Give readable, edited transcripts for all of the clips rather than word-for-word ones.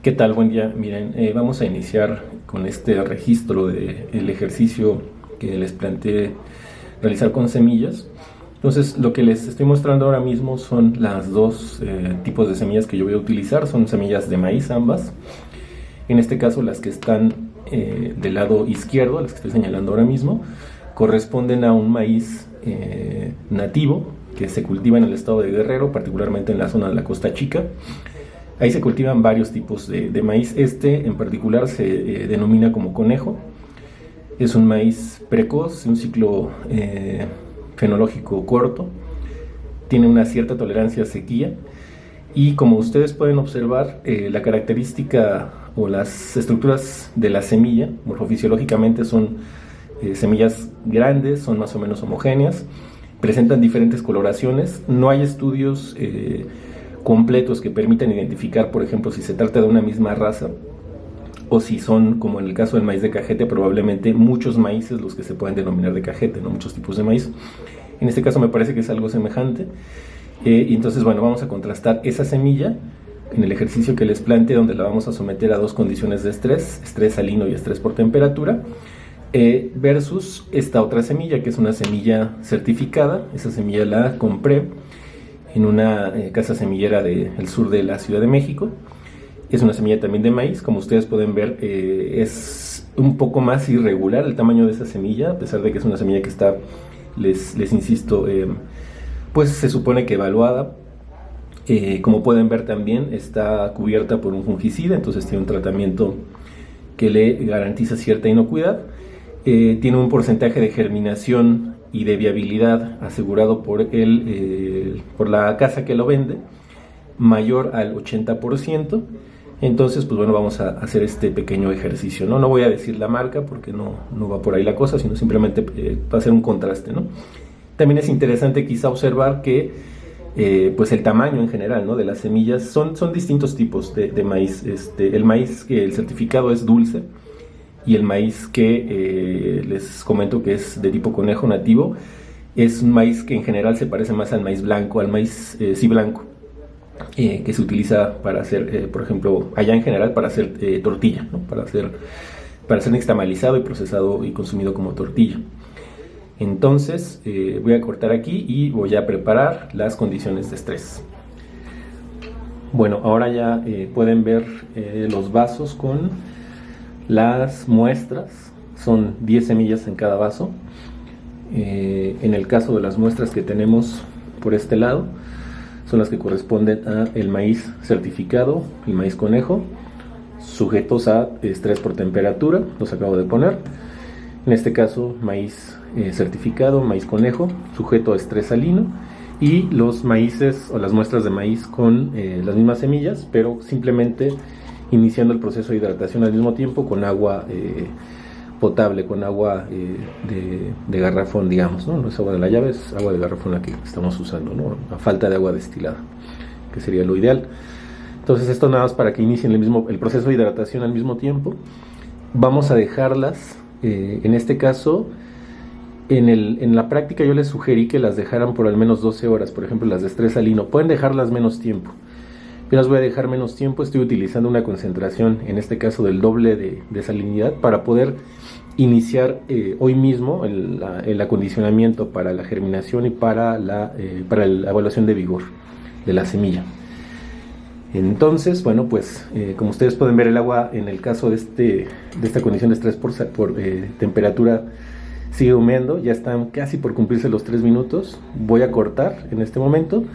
¿Qué tal? Buen día. Miren, vamos a iniciar con este registro del ejercicio que les planteé realizar con semillas. Entonces, lo que les estoy mostrando ahora mismo son las dos tipos de semillas que yo voy a utilizar. Son semillas de maíz ambas. En este caso, las que están del lado izquierdo, las que estoy señalando ahora mismo, corresponden a un maíz nativo que se cultiva en el estado de Guerrero, particularmente en la zona de la Costa Chica. Ahí se cultivan varios tipos de maíz. Este en particular se denomina como conejo. Es un maíz precoz, un ciclo fenológico corto. Tiene una cierta tolerancia a sequía. Y como ustedes pueden observar, la característica o las estructuras de la semilla, morfofisiológicamente son semillas grandes, son más o menos homogéneas, presentan diferentes coloraciones. No hay estudios completos que permitan identificar, por ejemplo, si se trata de una misma raza o si son, como en el caso del maíz de cajete, probablemente muchos maíces los que se pueden denominar de cajete, ¿no? Muchos tipos de maíz. En este caso me parece que es algo semejante. Y entonces, bueno, vamos a contrastar esa semilla en el ejercicio que les planteé, donde la vamos a someter a dos condiciones de estrés salino y estrés por temperatura, versus esta otra semilla, que es una semilla certificada. Esa semilla la compré en una casa semillera del sur de la Ciudad de México. Es una semilla también de maíz. Como ustedes pueden ver, es un poco más irregular el tamaño de esa semilla, a pesar de que es una semilla que está, les insisto, pues se supone que evaluada. Como pueden ver también está cubierta por un fungicida, entonces tiene un tratamiento que le garantiza cierta inocuidad. Tiene un porcentaje de germinación y de viabilidad asegurado por la casa que lo vende, mayor al 80%. Entonces, pues bueno, vamos a hacer este pequeño ejercicio, ¿no? No voy a decir la marca porque no va por ahí la cosa, sino simplemente va a ser un contraste, ¿no? También es interesante quizá observar que pues el tamaño en general, ¿no?, de las semillas son distintos tipos de maíz. El maíz que el certificado es dulce, y el maíz que les comento que es de tipo conejo nativo es un maíz que en general se parece más al maíz blanco, al maíz blanco, que se utiliza para hacer, por ejemplo, allá en general para hacer tortilla, ¿no? Para ser nixtamalizado y procesado y consumido como tortilla. Entonces voy a cortar aquí y voy a preparar las condiciones de estrés. Bueno, ahora ya pueden ver los vasos con las muestras. Son 10 semillas en cada vaso. En el caso de las muestras que tenemos por este lado, son las que corresponden a el maíz certificado, el maíz conejo, sujetos a estrés por temperatura, los acabo de poner. En este caso, maíz certificado, maíz conejo, sujeto a estrés salino, y los maíces o las muestras de maíz con las mismas semillas, pero simplemente iniciando el proceso de hidratación al mismo tiempo con agua potable, con agua de garrafón, digamos, ¿no? No es agua de la llave, es agua de garrafón la que estamos usando, ¿no? A falta de agua destilada, que sería lo ideal. Entonces esto nada más para que inicien el proceso de hidratación al mismo tiempo. Vamos a dejarlas, en este caso, en la práctica yo les sugerí que las dejaran por al menos 12 horas, por ejemplo las de estrés salino. Pueden dejarlas menos tiempo. Yo las voy a dejar menos tiempo. Estoy utilizando una concentración, en este caso del doble de salinidad, para poder iniciar hoy mismo el acondicionamiento para la germinación y para la evaluación de vigor de la semilla. Entonces, bueno, pues como ustedes pueden ver, el agua en el caso de esta condición de estrés por temperatura sigue humeando. Ya están casi por cumplirse los 3 minutos. Voy a cortar en este momento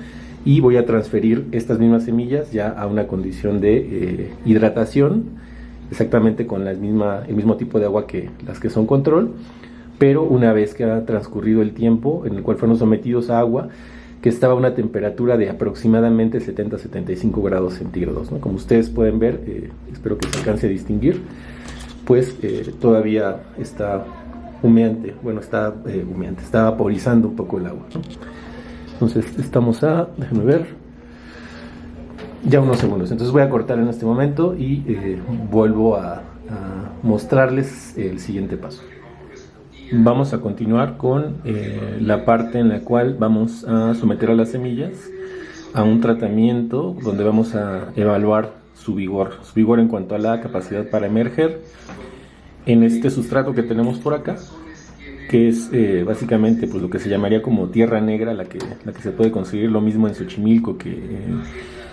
y voy a transferir estas mismas semillas ya a una condición de hidratación, exactamente con el mismo tipo de agua que las que son control, pero una vez que ha transcurrido el tiempo en el cual fueron sometidos a agua que estaba a una temperatura de aproximadamente 70-75 grados centígrados, ¿no? Como ustedes pueden ver, espero que se alcance a distinguir, pues todavía está humeante, bueno, está vaporizando un poco el agua, ¿no? Entonces estamos déjenme ver, ya unos segundos. Entonces voy a cortar en este momento y vuelvo a mostrarles el siguiente paso. Vamos a continuar con la parte en la cual vamos a someter a las semillas a un tratamiento donde vamos a evaluar su vigor en cuanto a la capacidad para emerger en este sustrato que tenemos por acá, que es básicamente pues lo que se llamaría como tierra negra, la que se puede conseguir, lo mismo en Xochimilco que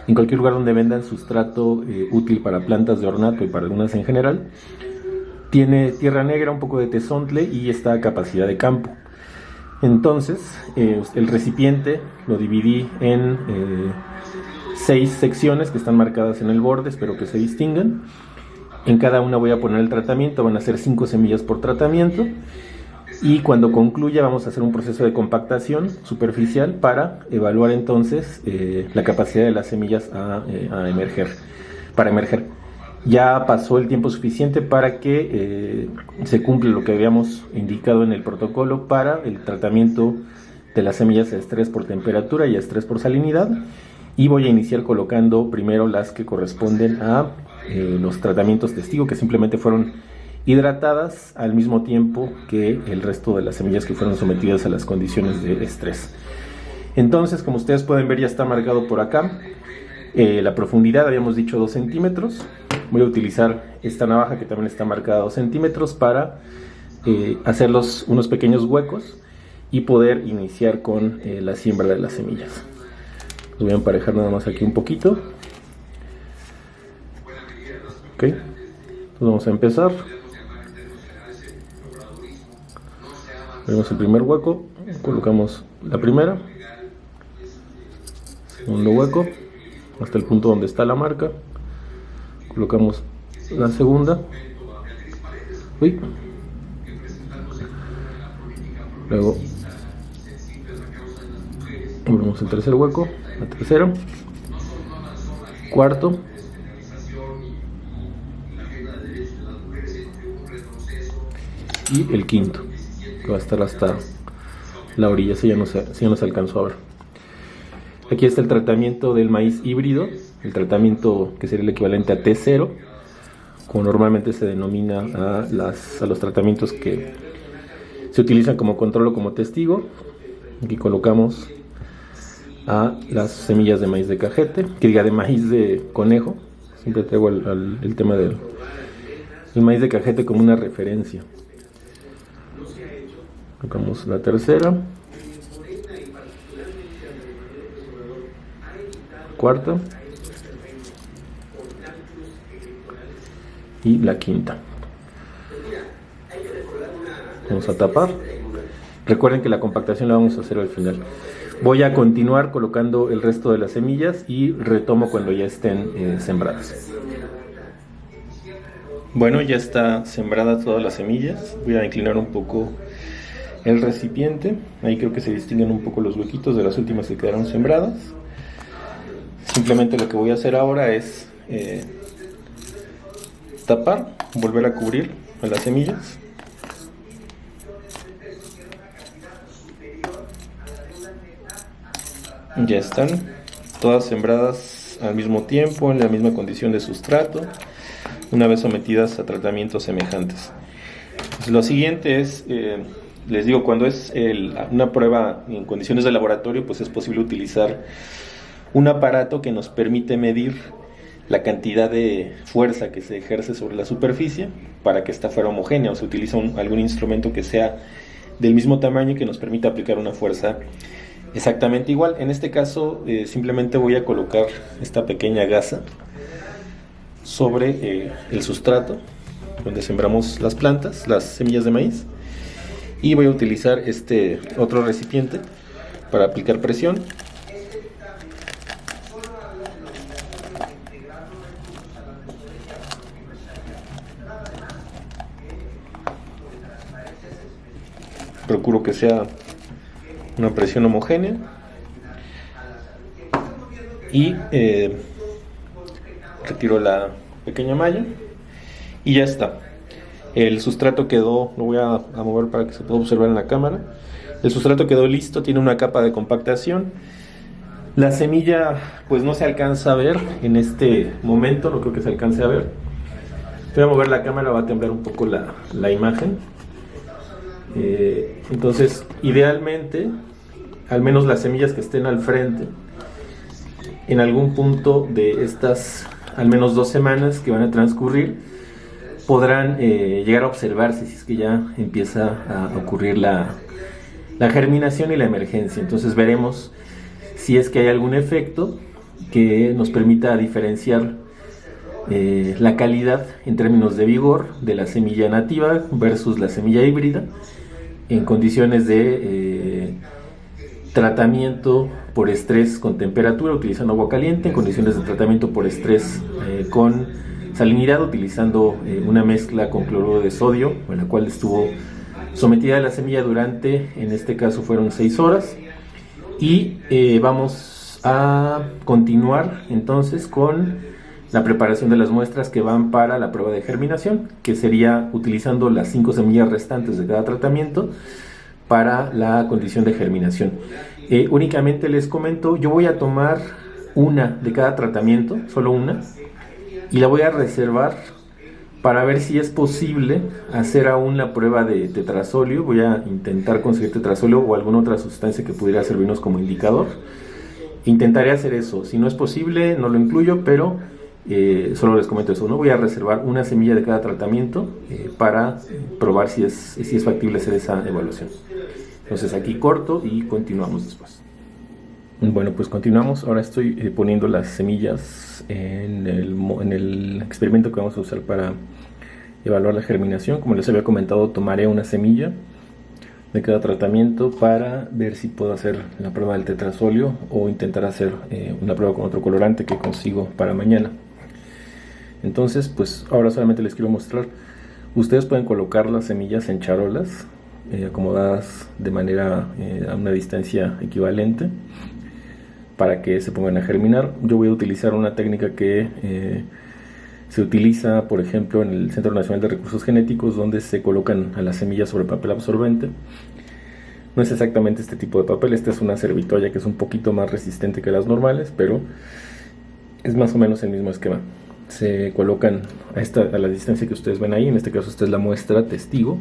en cualquier lugar donde vendan sustrato útil para plantas de ornato y para algunas en general. Tiene tierra negra, un poco de tezontle y esta capacidad de campo. Entonces el recipiente lo dividí en 6 secciones que están marcadas en el borde, espero que se distingan. En cada una voy a poner el tratamiento, van a ser 5 semillas por tratamiento. Y cuando concluya vamos a hacer un proceso de compactación superficial para evaluar entonces la capacidad de las semillas para emerger. Ya pasó el tiempo suficiente para que se cumpla lo que habíamos indicado en el protocolo para el tratamiento de las semillas a estrés por temperatura y a estrés por salinidad. Y voy a iniciar colocando primero las que corresponden a los tratamientos testigo, que simplemente fueron hidratadas al mismo tiempo que el resto de las semillas que fueron sometidas a las condiciones de estrés. Entonces, como ustedes pueden ver, ya está marcado por acá. La profundidad habíamos dicho 2 centímetros. Voy a utilizar esta navaja que también está marcada a 2 centímetros para hacer unos pequeños huecos y poder iniciar con la siembra de las semillas. Los voy a emparejar nada más aquí un poquito. Ok, entonces vamos a empezar. Abrimos el primer hueco, colocamos la primera, segundo hueco, hasta el punto donde está la marca, colocamos la segunda, luego abrimos el tercer hueco, la tercera, cuarto, y el quinto, que va a estar hasta la orilla, si ya no se alcanzó a ver. Aquí está el tratamiento del maíz híbrido, el tratamiento que sería el equivalente a T0, como normalmente se denomina a los tratamientos que se utilizan como control o como testigo. Aquí colocamos a las semillas de maíz de cajete, de maíz de conejo. Siempre traigo el tema del maíz de cajete como una referencia. Colocamos la tercera, cuarta y la quinta. Vamos a tapar. Recuerden que la compactación la vamos a hacer al final. Voy a continuar colocando el resto de las semillas y retomo cuando ya estén sembradas. Bueno, ya está sembradas todas las semillas. Voy a inclinar un poco el recipiente. Ahí creo que se distinguen un poco los huequitos de las últimas que quedaron sembradas. Simplemente lo que voy a hacer ahora es tapar, volver a cubrir a las semillas. Ya están todas sembradas al mismo tiempo, en la misma condición de sustrato, una vez sometidas a tratamientos semejantes. Pues lo siguiente es, les digo, cuando es una prueba en condiciones de laboratorio, pues es posible utilizar un aparato que nos permite medir la cantidad de fuerza que se ejerce sobre la superficie para que esta fuera homogénea, o se utiliza algún instrumento que sea del mismo tamaño y que nos permita aplicar una fuerza exactamente igual. En este caso simplemente voy a colocar esta pequeña gasa sobre el sustrato donde sembramos las plantas, las semillas de maíz, y voy a utilizar este otro recipiente para aplicar presión. Procuro que sea una presión homogénea y retiro la pequeña malla y ya está. El sustrato quedó, lo voy a mover para que se pueda observar en la cámara. El sustrato quedó listo, tiene una capa de compactación. La semilla pues no se alcanza a ver en este momento, no creo que se alcance a ver. Voy a mover la cámara, va a temblar un poco la imagen. Entonces, idealmente, al menos las semillas que estén al frente, en algún punto de estas al menos 2 semanas que van a transcurrir, podrán llegar a observarse si es que ya empieza a ocurrir la germinación y la emergencia. Entonces veremos si es que hay algún efecto que nos permita diferenciar la calidad en términos de vigor de la semilla nativa versus la semilla híbrida en condiciones de tratamiento por estrés con temperatura utilizando agua caliente, en condiciones de tratamiento por estrés con salinidad utilizando una mezcla con cloruro de sodio, en la cual estuvo sometida la semilla durante, en este caso fueron 6 horas, y vamos a continuar entonces con la preparación de las muestras que van para la prueba de germinación, que sería utilizando las 5 semillas restantes de cada tratamiento para la condición de germinación. Únicamente les comento, yo voy a tomar una de cada tratamiento, solo una, y la voy a reservar para ver si es posible hacer aún la prueba de tetrazolio. Voy a intentar conseguir tetrazolio o alguna otra sustancia que pudiera servirnos como indicador. Intentaré hacer eso. Si no es posible, no lo incluyo, pero solo les comento eso, ¿no? Voy a reservar una semilla de cada tratamiento para probar si es factible hacer esa evaluación. Entonces aquí corto y continuamos después. Bueno, pues continuamos. Ahora estoy poniendo las semillas en el experimento que vamos a usar para evaluar la germinación. Como les había comentado, tomaré una semilla de cada tratamiento para ver si puedo hacer la prueba del tetrazolio o intentar hacer una prueba con otro colorante que consigo para mañana. Entonces, pues ahora solamente les quiero mostrar. Ustedes pueden colocar las semillas en charolas acomodadas de manera a una distancia equivalente para que se pongan a germinar. Yo voy a utilizar una técnica que se utiliza, por ejemplo, en el Centro Nacional de Recursos Genéticos, donde se colocan a las semillas sobre papel absorbente. No es exactamente este tipo de papel, esta es una servitoalla que es un poquito más resistente que las normales, pero es más o menos el mismo esquema. Se colocan a la distancia que ustedes ven ahí, en este caso esta es la muestra testigo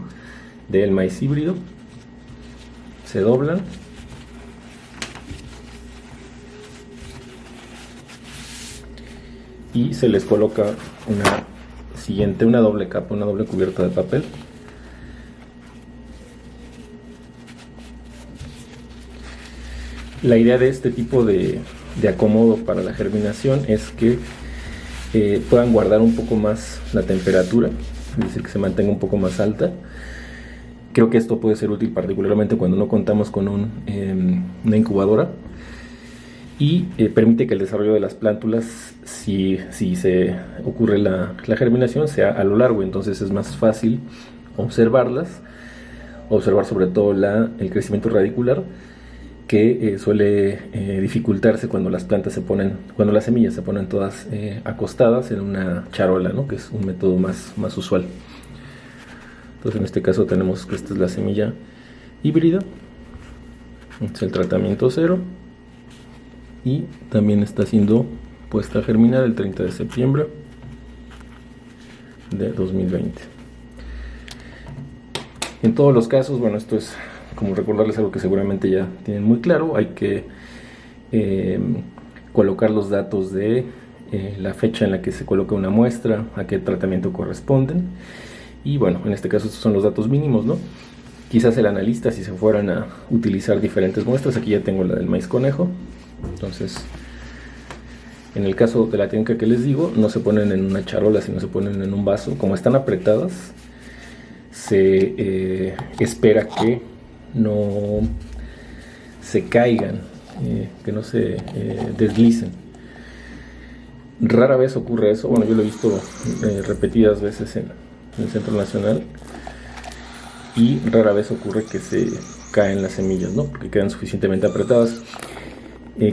del maíz híbrido. Se doblan y se les coloca una doble capa, una doble cubierta de papel. La idea de este tipo de acomodo para la germinación es que puedan guardar un poco más la temperatura, es decir, que se mantenga un poco más alta. Creo que esto puede ser útil particularmente cuando no contamos con una incubadora, y permite que el desarrollo de las plántulas, si se ocurre la germinación, sea a lo largo. Entonces es más fácil observar sobre todo el crecimiento radicular, que suele dificultarse cuando las semillas se ponen todas acostadas en una charola, ¿no? Que es un método más usual. Entonces en este caso tenemos que esta es la semilla híbrida, este es el tratamiento 0, y también está siendo puesta a germinar el 30 de septiembre de 2020. En todos los casos, bueno, esto es como recordarles algo que seguramente ya tienen muy claro. Hay que colocar los datos de la fecha en la que se coloca una muestra, a qué tratamiento corresponden, y bueno, en este caso estos son los datos mínimos, ¿no? Quizás el analista, si se fueran a utilizar diferentes muestras, aquí ya tengo la del maíz conejo. Entonces, en el caso de la técnica que les digo, no se ponen en una charola, sino se ponen en un vaso. Como están apretadas, se espera que no se caigan, que no se deslicen. Rara vez ocurre eso. Bueno, yo lo he visto repetidas veces en el Centro Nacional, y rara vez ocurre que se caen las semillas, ¿no? Porque quedan suficientemente apretadas.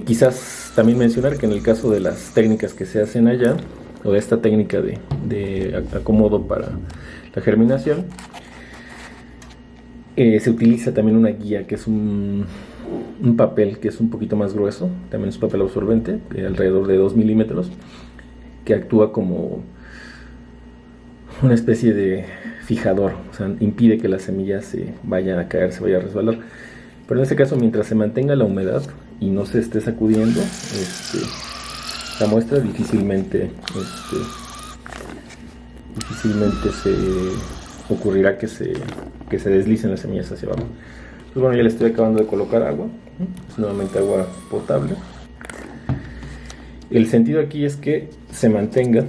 Quizás también mencionar que en el caso de las técnicas que se hacen allá, o de esta técnica de acomodo para la germinación, se utiliza también una guía que es un papel que es un poquito más grueso, también es papel absorbente, alrededor de 2 milímetros, que actúa como una especie de fijador, o sea, impide que la semilla se vaya a caer, se vaya a resbalar. Pero en este caso, mientras se mantenga la humedad y no se esté sacudiendo, la muestra, difícilmente se ocurrirá que se deslicen las semillas hacia abajo. Pues bueno, ya le estoy acabando de colocar agua, es nuevamente agua potable. El sentido aquí es que se mantenga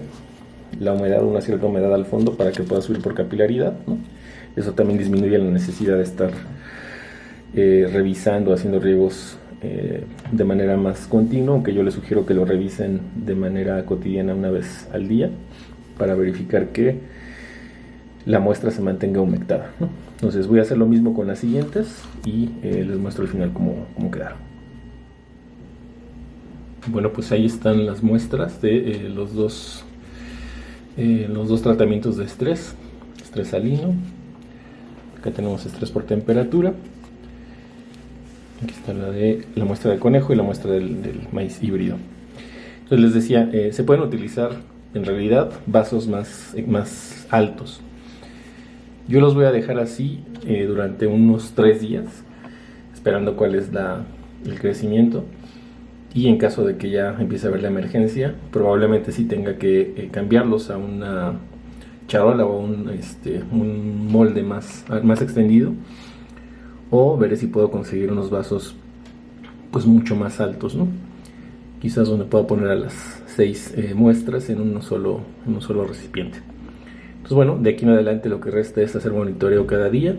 la humedad, una cierta humedad al fondo para que pueda subir por capilaridad, ¿no? Eso también disminuye la necesidad de estar revisando, haciendo riegos de manera más continua, aunque yo les sugiero que lo revisen de manera cotidiana una vez al día para verificar que la muestra se mantenga humectada, ¿no? Entonces voy a hacer lo mismo con las siguientes y les muestro al final cómo quedaron. Bueno, pues ahí están las muestras de los dos tratamientos de estrés salino. Acá tenemos estrés por temperatura. Aquí está la muestra del conejo y la muestra del maíz híbrido. Entonces les decía, se pueden utilizar en realidad vasos más altos. Yo los voy a dejar así durante unos 3 días, esperando cuál es el crecimiento. Y en caso de que ya empiece a haber la emergencia, probablemente sí tenga que cambiarlos a una charola o un molde más extendido, o veré si puedo conseguir unos vasos pues mucho más altos, ¿no? Quizás donde pueda poner a las 6 muestras en un solo recipiente. Entonces bueno, de aquí en adelante lo que resta es hacer monitoreo cada día,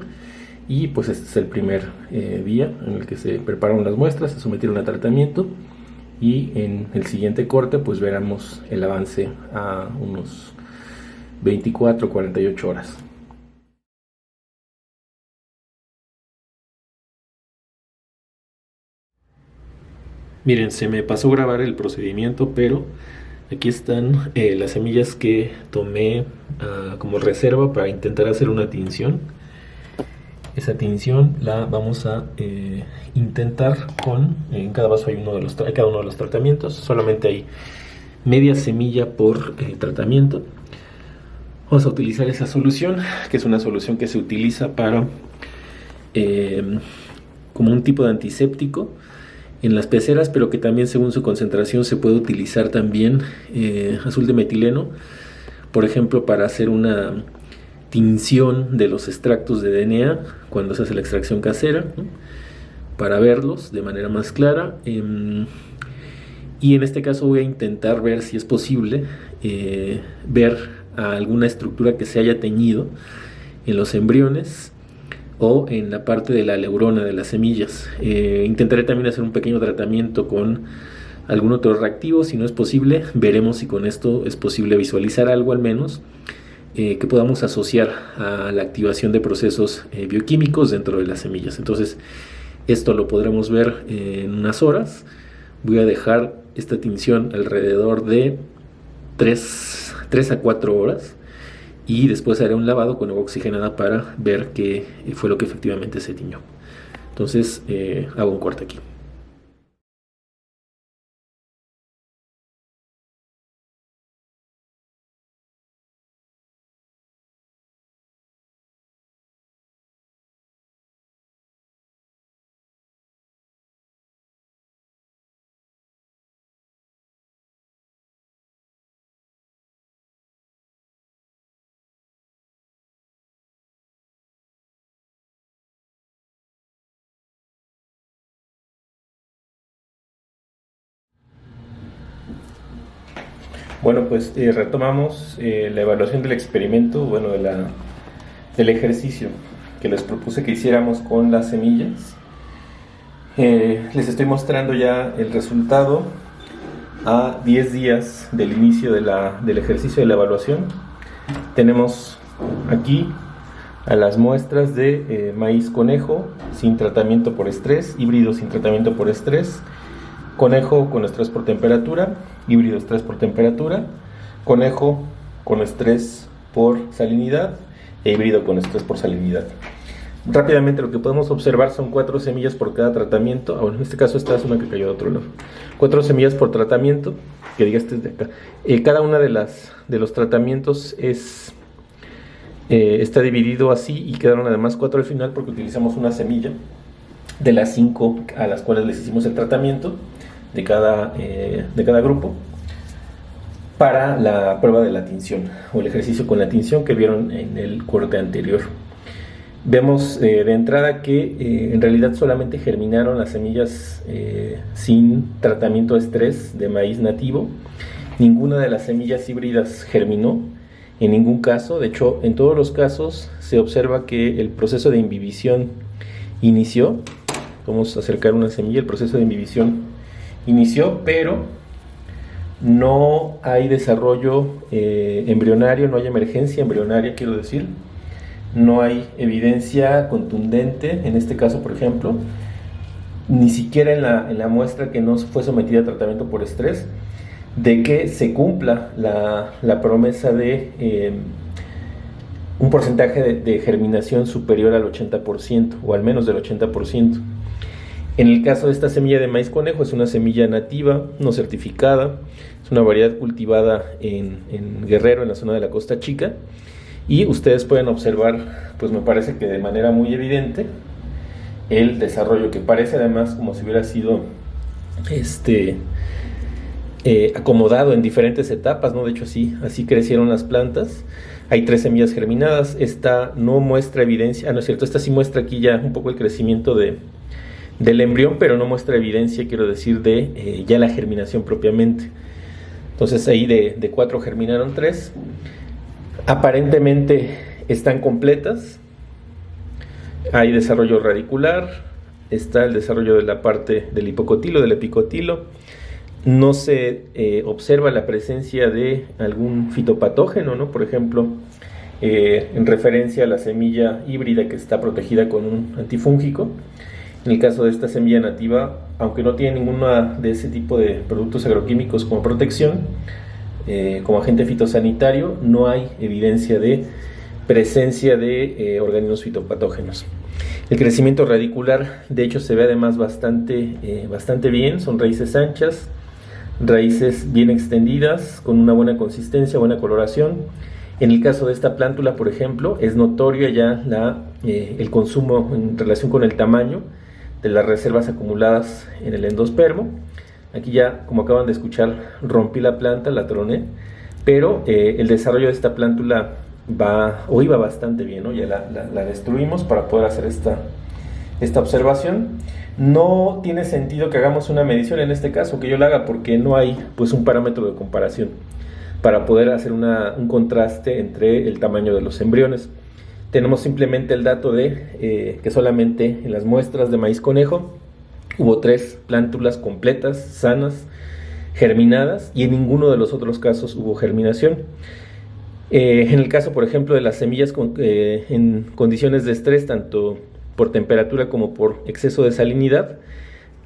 y pues este es el primer día en el que se prepararon las muestras, se sometieron a tratamiento, y en el siguiente corte pues veremos el avance a unos 24 o 48 horas. Miren, se me pasó grabar el procedimiento, pero aquí están las semillas que tomé como reserva para intentar hacer una tinción. Esa tinción la vamos a intentar en cada vaso hay cada uno de los tratamientos, solamente hay media semilla por tratamiento. Vamos a utilizar esa solución, que es una solución que se utiliza para como un tipo de antiséptico en las peceras, pero que también según su concentración se puede utilizar también azul de metileno, por ejemplo, para hacer una tinción de los extractos de DNA cuando se hace la extracción casera, ¿no? Para verlos de manera más clara. Y en este caso voy a intentar ver si es posible ver alguna estructura que se haya teñido en los embriones o en la parte de la aleurona de las semillas. Intentaré también hacer un pequeño tratamiento con algún otro reactivo. Si no es posible, veremos si con esto es posible visualizar algo al menos que podamos asociar a la activación de procesos bioquímicos dentro de las semillas. Entonces esto lo podremos ver en unas horas. Voy a dejar esta tinción alrededor de 3 a 4 horas y después haré un lavado con agua oxigenada para ver qué fue lo que efectivamente se tiñó. Entonces hago un corte aquí. Bueno, pues retomamos la evaluación del experimento, bueno, del ejercicio que les propuse que hiciéramos con las semillas. Les estoy mostrando ya el resultado a 10 días del inicio del ejercicio de la evaluación. Tenemos aquí a las muestras de maíz conejo sin tratamiento por estrés, híbrido sin tratamiento por estrés, conejo con estrés por temperatura, híbrido estrés por temperatura, conejo con estrés por salinidad e híbrido con estrés por salinidad. Rápidamente lo que podemos observar son 4 semillas por cada tratamiento. Bueno, en este caso esta es una que cayó de otro lado. 4 semillas por tratamiento, que diga este es de acá. Cada una de los tratamientos está dividido así y quedaron además 4 al final porque utilizamos una semilla de las 5 a las cuales les hicimos el tratamiento de cada grupo. para la prueba de la tinción o el ejercicio con la tinción que vieron en el corte anterior. Vemos de entrada que en realidad solamente germinaron las semillas sin tratamiento de estrés de maíz nativo. Ninguna de las semillas híbridas germinó en ningún caso. De hecho, en todos los casos se observa que el proceso de imbibición inició. Vamos a acercar una semilla, el proceso de imbibición inició, pero no hay desarrollo embrionario, no hay emergencia embrionaria, quiero decir. No hay evidencia contundente, en este caso, por ejemplo, ni siquiera en la muestra que no fue sometida a tratamiento por estrés, de que se cumpla la promesa de un porcentaje de germinación superior al 80% o al menos del 80%. En el caso de esta semilla de maíz conejo, es una semilla nativa, no certificada, es una variedad cultivada en Guerrero, en la zona de la Costa Chica, y ustedes pueden observar, pues me parece que de manera muy evidente, el desarrollo, que parece además como si hubiera sido acomodado en diferentes etapas, ¿no? De hecho así crecieron las plantas. Hay 3 semillas germinadas. Esta no muestra evidencia, no es cierto, esta sí muestra aquí ya un poco el crecimiento del embrión, pero no muestra evidencia, quiero decir, de ya la germinación propiamente. Entonces ahí de 4 germinaron 3. Aparentemente están completas. Hay desarrollo radicular, está el desarrollo de la parte del hipocotilo, del epicotilo. No se observa la presencia de algún fitopatógeno, ¿no? Por ejemplo, en referencia a la semilla híbrida que está protegida con un antifúngico. En el caso de esta semilla nativa, aunque no tiene ninguna de ese tipo de productos agroquímicos como protección, como agente fitosanitario, no hay evidencia de presencia de organismos fitopatógenos. El crecimiento radicular, de hecho, se ve además bastante bien. Son raíces anchas, raíces bien extendidas, con una buena consistencia, buena coloración. En el caso de esta plántula, por ejemplo, es notorio ya el consumo en relación con el tamaño de las reservas acumuladas en el endospermo. Aquí ya, como acaban de escuchar, rompí la planta, la troné, pero el desarrollo de esta plántula iba bastante bien, ¿no? Ya la destruimos para poder hacer esta observación. No tiene sentido que hagamos una medición en este caso, que yo la haga, porque no hay pues un parámetro de comparación para poder hacer un contraste entre el tamaño de los embriones. Tenemos simplemente el dato de que solamente en las muestras de maíz conejo hubo 3 plántulas completas, sanas, germinadas, y en ninguno de los otros casos hubo germinación. En el caso, por ejemplo, de las semillas en condiciones de estrés, tanto por temperatura como por exceso de salinidad,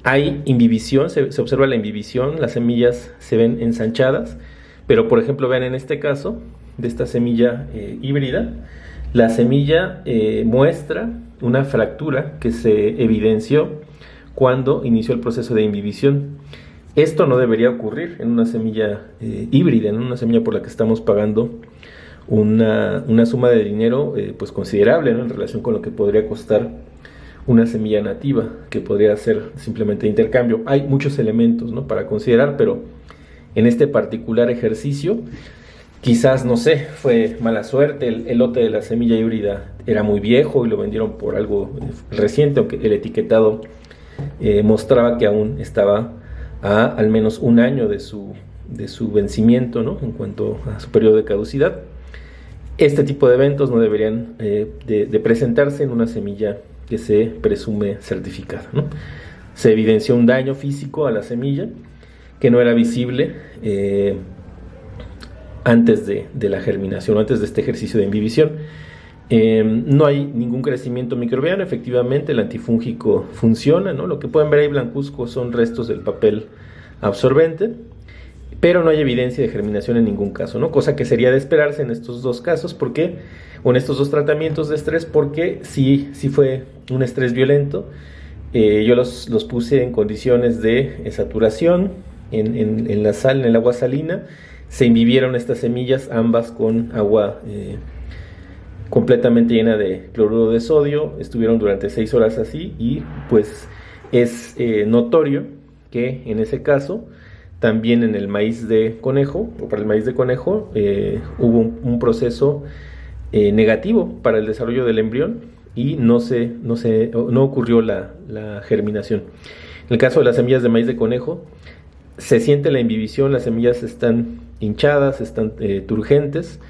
hay imbibición, se observa la imbibición, las semillas se ven ensanchadas, pero por ejemplo, vean en este caso de esta semilla híbrida, la semilla muestra una fractura que se evidenció cuando inició el proceso de imbibición. Esto no debería ocurrir en una semilla híbrida, en una semilla por la que estamos pagando una suma de dinero pues considerable, ¿no? En relación con lo que podría costar una semilla nativa, que podría ser simplemente intercambio. Hay muchos elementos, ¿no?, para considerar, pero en este particular ejercicio, quizás, no sé, fue mala suerte. El lote de la semilla híbrida era muy viejo y lo vendieron por algo reciente, aunque el etiquetado mostraba que aún estaba a al menos un año de su vencimiento, ¿no?, en cuanto a su periodo de caducidad. Este tipo de eventos no deberían de presentarse en una semilla que se presume certificada, ¿no? Se evidenció un daño físico a la semilla que no era visible antes de la germinación, antes de este ejercicio de imbibición. No hay ningún crecimiento microbiano. Efectivamente el antifúngico funciona, ¿no? Lo que pueden ver ahí blancuzco son restos del papel absorbente, pero no hay evidencia de germinación en ningún caso, ¿no? Cosa que sería de esperarse en estos 2 casos, o en estos 2 tratamientos de estrés, porque sí fue un estrés violento. Yo los puse en condiciones de saturación en la sal, en el agua salina. Se imbibieron estas semillas, ambas con agua completamente llena de cloruro de sodio. Estuvieron durante 6 horas así, y pues es notorio que en ese caso también en el maíz de conejo, o para el maíz de conejo, hubo un proceso negativo para el desarrollo del embrión y no ocurrió la germinación. En el caso de las semillas de maíz de conejo, se siente la imbibición, las semillas están hinchadas, están turgentes.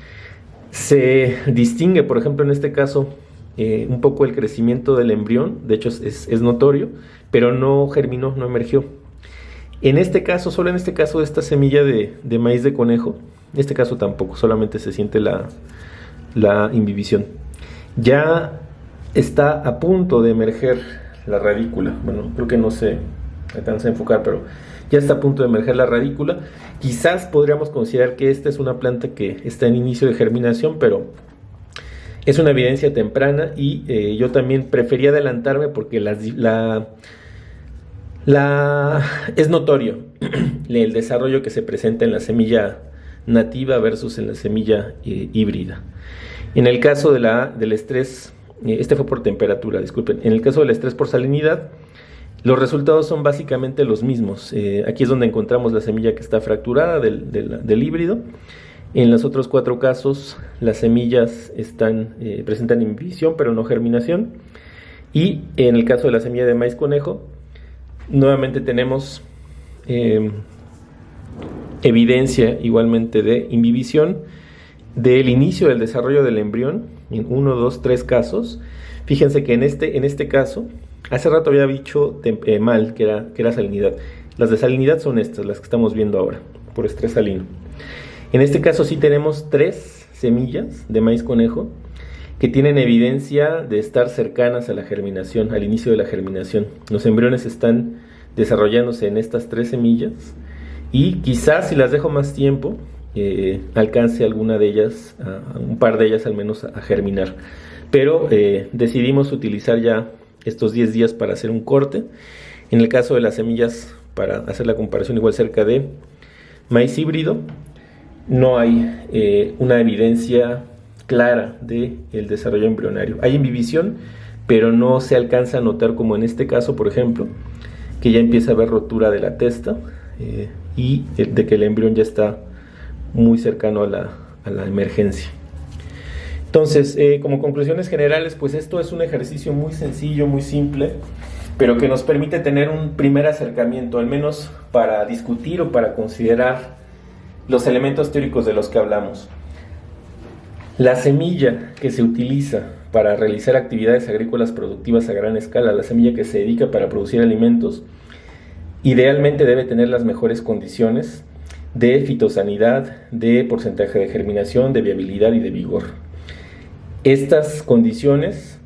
Se distingue, por ejemplo, en este caso, un poco el crecimiento del embrión, de hecho es notorio, pero no germinó, no emergió. En este caso, solo en este caso de esta semilla de maíz de conejo, en este caso tampoco, solamente se siente la imbibición. Ya está a punto de emerger la radícula. Bueno, creo que no se alcanza a enfocar, pero ya está a punto de emerger la radícula. Quizás podríamos considerar que esta es una planta que está en inicio de germinación, pero es una evidencia temprana y yo también prefería adelantarme porque es notorio el desarrollo que se presenta en la semilla nativa versus en la semilla híbrida. En el caso del estrés, este fue por temperatura, disculpen. En el caso del estrés por salinidad, los resultados son básicamente los mismos. Aquí es donde encontramos la semilla que está fracturada del híbrido. En los otros 4 casos, las semillas presentan imbibición, pero no germinación. Y en el caso de la semilla de maíz conejo, nuevamente tenemos evidencia igualmente de imbibición del inicio del desarrollo del embrión en 1, 2, 3 casos. Fíjense que en este caso, hace rato había dicho mal que era salinidad. Las de salinidad son estas, las que estamos viendo ahora, por estrés salino. En este caso sí tenemos 3 semillas de maíz conejo que tienen evidencia de estar cercanas a la germinación, al inicio de la germinación. Los embriones están desarrollándose en estas 3 semillas y quizás si las dejo más tiempo alcance alguna de ellas, un par de ellas al menos a germinar. Pero decidimos utilizar ya estos 10 días para hacer un corte. En el caso de las semillas, para hacer la comparación igual cerca de maíz híbrido, no hay una evidencia clara del desarrollo embrionario. Hay imbibición, pero no se alcanza a notar, como en este caso, por ejemplo, que ya empieza a haber rotura de la testa y de que el embrión ya está muy cercano a la emergencia. Entonces, como conclusiones generales, pues esto es un ejercicio muy sencillo, muy simple, pero que nos permite tener un primer acercamiento, al menos para discutir o para considerar los elementos teóricos de los que hablamos. La semilla que se utiliza para realizar actividades agrícolas productivas a gran escala, la semilla que se dedica para producir alimentos, idealmente debe tener las mejores condiciones de fitosanidad, de porcentaje de germinación, de viabilidad y de vigor. Estas condiciones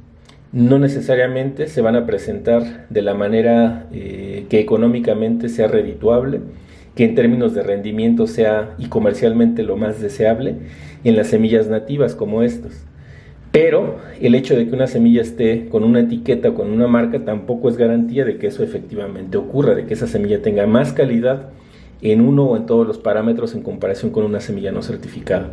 no necesariamente se van a presentar de la manera que económicamente sea redituable, que en términos de rendimiento sea y comercialmente lo más deseable en las semillas nativas como estas. Pero el hecho de que una semilla esté con una etiqueta o con una marca tampoco es garantía de que eso efectivamente ocurra, de que esa semilla tenga más calidad en uno o en todos los parámetros en comparación con una semilla no certificada.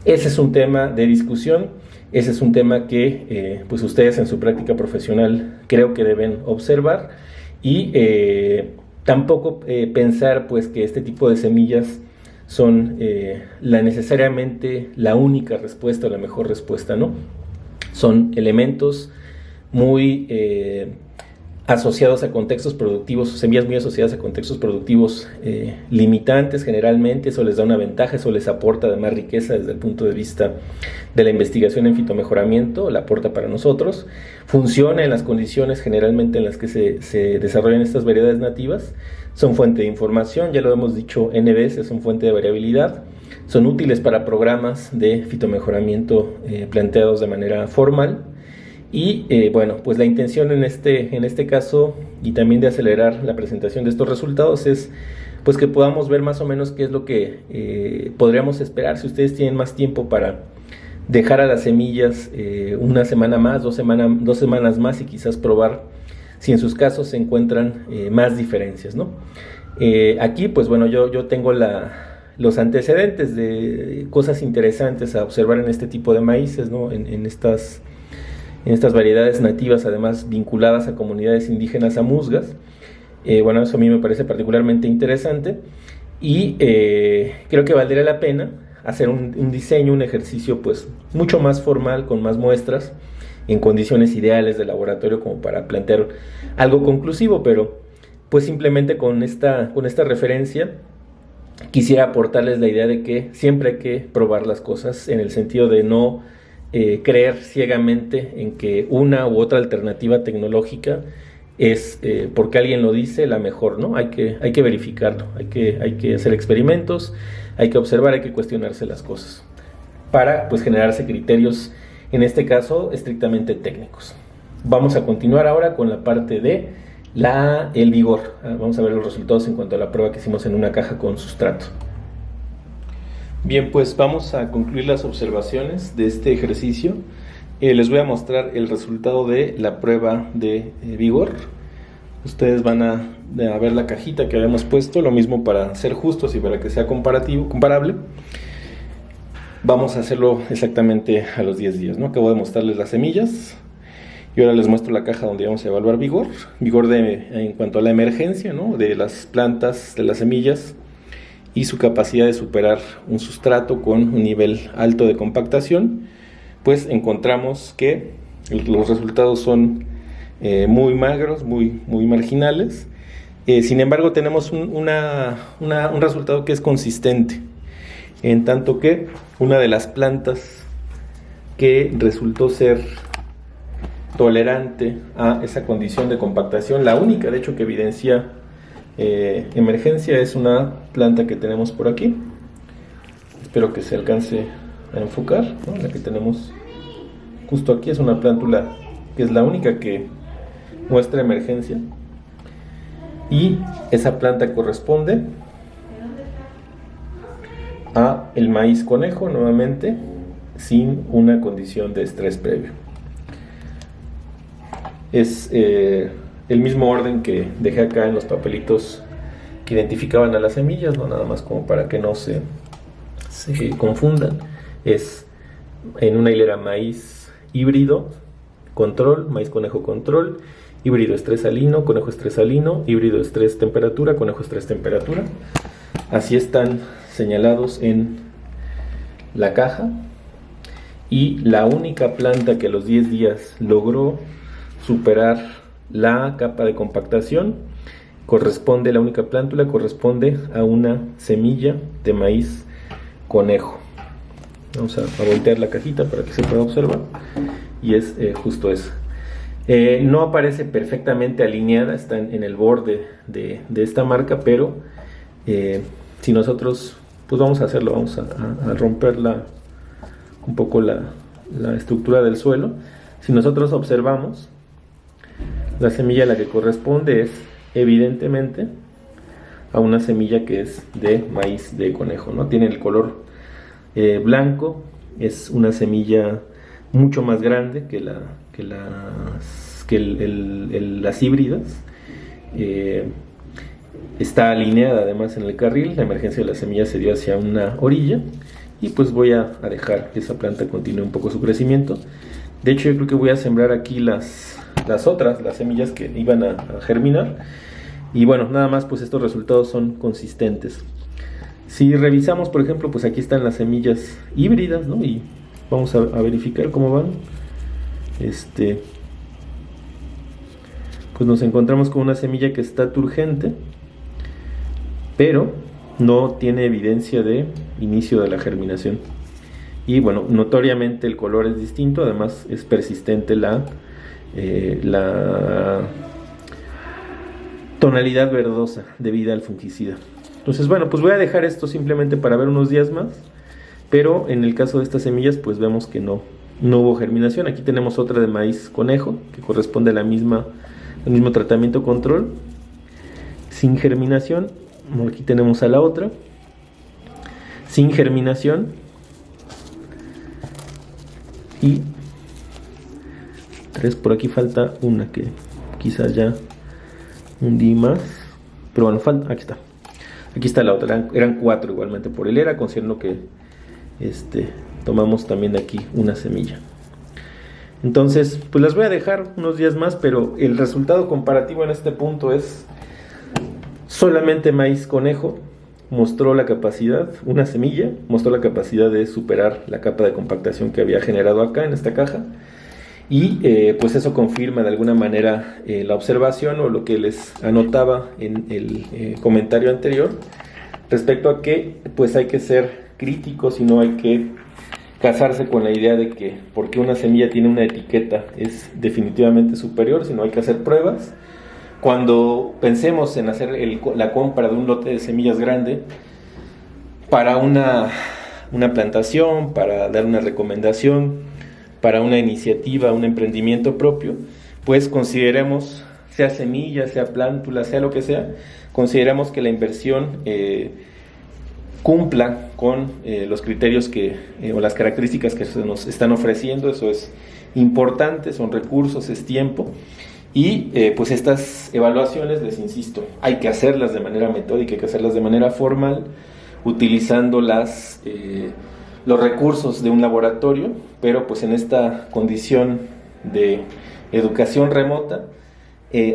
Ese es un tema de discusión, ese es un tema que pues ustedes en su práctica profesional creo que deben observar y tampoco pensar pues que este tipo de semillas son necesariamente la única respuesta o la mejor respuesta, ¿no? Son elementos muy asociados a contextos productivos, semillas muy asociadas a contextos productivos limitantes generalmente. Eso les da una ventaja, eso les aporta además riqueza desde el punto de vista de la investigación en fitomejoramiento, la aporta para nosotros. Funciona en las condiciones generalmente en las que se desarrollan estas variedades nativas. Son fuente de información, ya lo hemos dicho N veces, son fuente de variabilidad. Son útiles para programas de fitomejoramiento planteados de manera formal. Y bueno, pues la intención en este caso y también de acelerar la presentación de estos resultados es pues que podamos ver más o menos qué es lo que podríamos esperar si ustedes tienen más tiempo para dejar a las semillas una semana más, dos semanas más y quizás probar si en sus casos se encuentran más diferencias, ¿no? Aquí pues bueno, yo tengo los antecedentes de cosas interesantes a observar en este tipo de maíces, ¿no? En estas variedades nativas, además vinculadas a comunidades indígenas amuzgas. Bueno, eso a mí me parece particularmente interesante y creo que valdría la pena hacer un diseño, un ejercicio pues mucho más formal, con más muestras, en condiciones ideales de laboratorio, como para plantear algo conclusivo. Pero pues simplemente con esta referencia quisiera aportarles la idea de que siempre hay que probar las cosas, en el sentido de no creer ciegamente en que una u otra alternativa tecnológica es, porque alguien lo dice, la mejor, ¿no? Hay que verificarlo, hay que hacer experimentos, hay que observar, hay que cuestionarse las cosas para pues generarse criterios, en este caso estrictamente técnicos. Vamos a continuar ahora con la parte de el vigor. Vamos a ver los resultados en cuanto a la prueba que hicimos en una caja con sustrato. Bien, pues vamos a concluir las observaciones de este ejercicio. Les voy a mostrar el resultado de la prueba de vigor. Ustedes van a ver la cajita que habíamos puesto, lo mismo para ser justos y para que sea comparable. Vamos a hacerlo exactamente a los 10 días, ¿no? Acabo de mostrarles las semillas y ahora les muestro la caja donde vamos a evaluar vigor. Vigor en cuanto a la emergencia, ¿no?, de las plantas, de las semillas, y su capacidad de superar un sustrato con un nivel alto de compactación. Pues encontramos que los resultados son muy magros, muy marginales. Sin embargo, tenemos un resultado que es consistente, en tanto que una de las plantas que resultó ser tolerante a esa condición de compactación, la única de hecho que evidencia emergencia, es una planta que tenemos por aquí. Espero que se alcance a enfocar, ¿no? La que tenemos justo aquí es una plántula que es la única que muestra emergencia, y esa planta corresponde a el maíz conejo, nuevamente sin una condición de estrés previo. Es el mismo orden que dejé acá en los papelitos que identificaban a las semillas, no, nada más como para que no se confundan. Es en una hilera maíz híbrido control, maíz conejo control, híbrido estrés salino, conejo estrés salino, híbrido estrés temperatura, conejo estrés temperatura. Así están señalados en la caja, y la única planta que a los 10 días logró superar la capa de compactación la única plántula corresponde a una semilla de maíz conejo. Vamos a voltear la cajita para que se pueda observar, y es justo eso. No aparece perfectamente alineada, está en el borde de esta marca, pero si nosotros pues vamos a hacerlo, vamos a romper un poco la estructura del suelo. Si nosotros observamos, la semilla a la que corresponde es evidentemente a una semilla que es de maíz de conejo, ¿no? Tiene el color blanco, es una semilla mucho más grande que las híbridas. Está alineada además en el carril. La emergencia de la semilla se dio hacia una orilla, y pues voy a dejar que esa planta continúe un poco su crecimiento. De hecho, yo creo que voy a sembrar aquí las semillas que iban a germinar. Y bueno, nada más, pues estos resultados son consistentes. Si revisamos, por ejemplo, pues aquí están las semillas híbridas, ¿no? Y vamos a verificar cómo van. Pues nos encontramos con una semilla que está turgente, pero no tiene evidencia de inicio de la germinación. Y bueno, notoriamente el color es distinto, además es persistente la tonalidad verdosa debida al fungicida. Entonces, bueno, pues voy a dejar esto simplemente para ver unos días más, pero en el caso de estas semillas pues vemos que no hubo germinación. Aquí tenemos otra de maíz conejo que corresponde a al mismo tratamiento control, sin germinación. Aquí tenemos a la otra sin germinación, y tres por aquí. Falta una que quizás ya hundí más, pero bueno, falta, aquí está la otra. Eran 4 igualmente por hilera, considerando que tomamos también de aquí una semilla. Entonces pues las voy a dejar unos días más, pero el resultado comparativo en este punto es solamente maíz conejo mostró la capacidad, una semilla mostró la capacidad de superar la capa de compactación que había generado acá en esta caja, y pues eso confirma de alguna manera la observación o lo que les anotaba en el comentario anterior respecto a que pues hay que ser críticos y no hay que casarse con la idea de que porque una semilla tiene una etiqueta es definitivamente superior, sino hay que hacer pruebas. Cuando pensemos en hacer la compra de un lote de semillas grande para una plantación, para dar una recomendación, para una iniciativa, un emprendimiento propio, pues consideremos, sea semilla, sea plántula, sea lo que sea, consideremos que la inversión cumpla con los criterios o las características que se nos están ofreciendo. Eso es importante, son recursos, es tiempo, y pues estas evaluaciones, les insisto, hay que hacerlas de manera metódica, hay que hacerlas de manera formal, utilizando los recursos de un laboratorio, pero pues en esta condición de educación remota,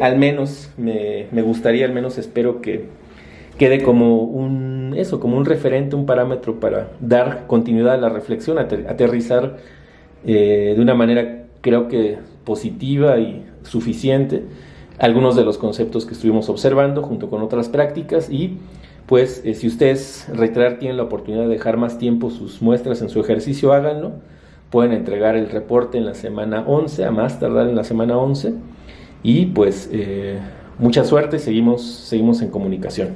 al menos me gustaría, al menos espero que quede como un referente, un parámetro para dar continuidad a la reflexión, aterrizar de una manera, creo que positiva y suficiente, algunos de los conceptos que estuvimos observando junto con otras prácticas. Y pues si ustedes, reiterar, tienen la oportunidad de dejar más tiempo sus muestras en su ejercicio, háganlo. Pueden entregar el reporte en la semana 11, a más tardar en la semana 11, y pues mucha suerte, seguimos en comunicación.